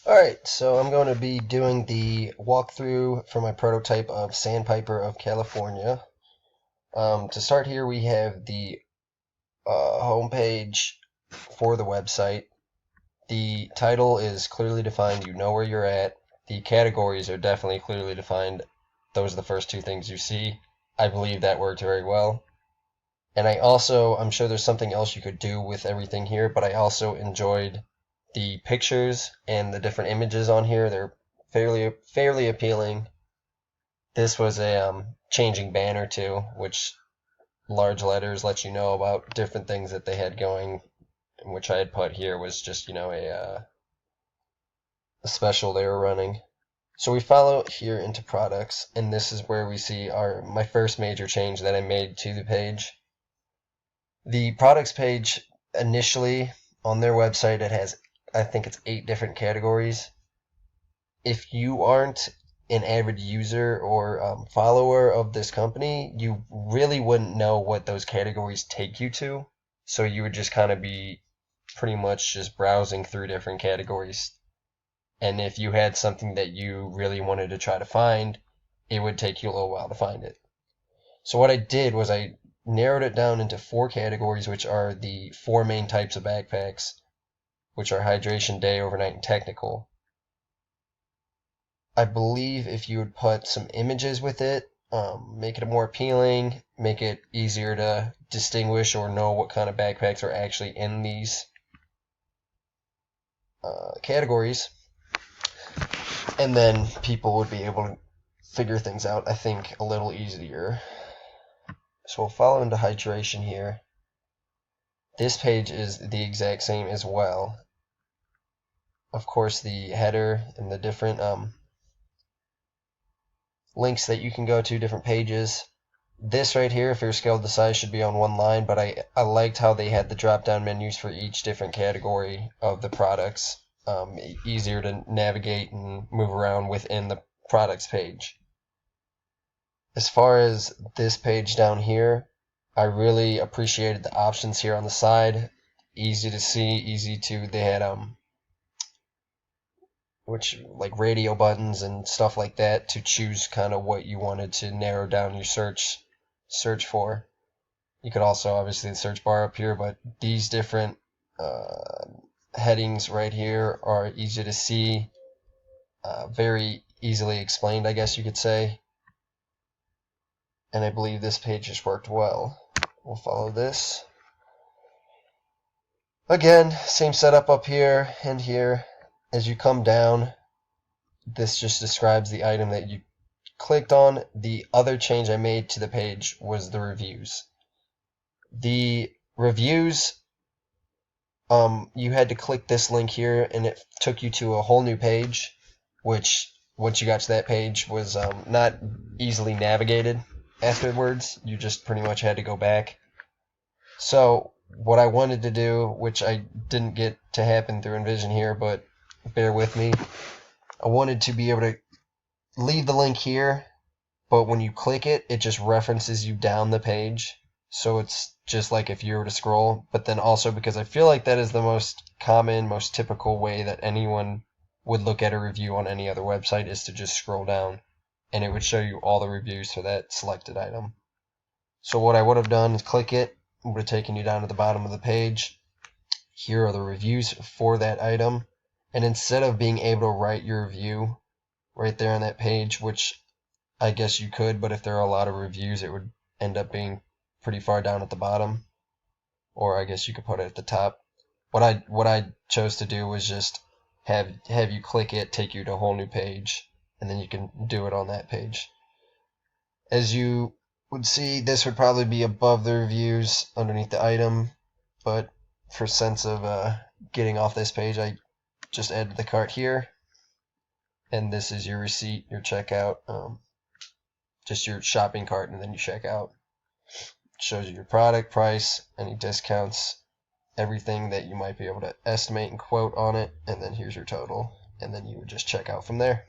Alright, so I'm going to be doing the walkthrough for my prototype of Sandpiper of California. To start here, we have the homepage for the website. The title is clearly defined, you know where you're at. The categories are definitely clearly defined. Those are the first two things you see. I believe that worked very well. And I'm sure there's something else you could do with everything here, but I also enjoyed the pictures and the different images on here. They're fairly appealing. This was a changing banner too, which large letters let you know about different things that they had going, which I had put here was just a special they were running. So we follow here into products, and this is where we see my first major change that I made to the page. The products page initially on their website, it has, I think it's 8 different categories. If you aren't an avid user or follower of this company, you really wouldn't know what those categories take you to. So you would just kind of be pretty much just browsing through different categories. And if you had something that you really wanted to try to find, it would take you a little while to find it. So what I did was I narrowed it down into 4 categories, which are the 4 main types of backpacks, which are hydration, day, overnight, and technical. I believe if you would put some images with it, make it more appealing, make it easier to distinguish or know what kind of backpacks are actually in these categories, and then people would be able to figure things out, I think, a little easier. So we'll follow into hydration here. This page is the exact same as well. Of course, the header and the different links that you can go to, different pages. This right here, if you're scaled to size, should be on one line, but I liked how they had the drop-down menus for each different category of the products. Easier to navigate and move around within the products page. As far as this page down here, I really appreciated the options here on the side. Easy to see, they had which like radio buttons and stuff like that to choose kind of what you wanted to narrow down your search for. You could also obviously the search bar up here, but these different headings right here are easy to see, very easily explained, I guess you could say. And I believe this page just worked well. We'll follow this. Again, same setup up here and here. As you come down, this just describes the item that you clicked on. The other change I made to the page was the reviews. The reviews, you had to click this link here and it took you to a whole new page, which once you got to that page was not easily navigated afterwards. You just pretty much had to go back. So what I wanted to do, which I didn't get to happen through Envision here, but bear with me, I wanted to be able to leave the link here, but when you click it, it just references you down the page. So it's just like if you were to scroll, but then also because I feel like that is the most common, most typical way that anyone would look at a review on any other website is to just scroll down, and it would show you all the reviews for that selected item. So what I would have done is click it, would have taken you down to the bottom of the page. Here are the reviews for that item, and instead of being able to write your review right there on that page, which I guess you could, but if there are a lot of reviews, it would end up being pretty far down at the bottom, or I guess you could put it at the top. What I chose to do was just have you click it, take you to a whole new page, and then you can do it on that page. As you would see, this would probably be above the reviews underneath the item, but for sense of getting off this page, I just added the cart here, and this is your receipt, your checkout, just your shopping cart, and then you check out. It shows you your product price, any discounts, everything that you might be able to estimate and quote on it, and then here's your total, and then you would just check out from there.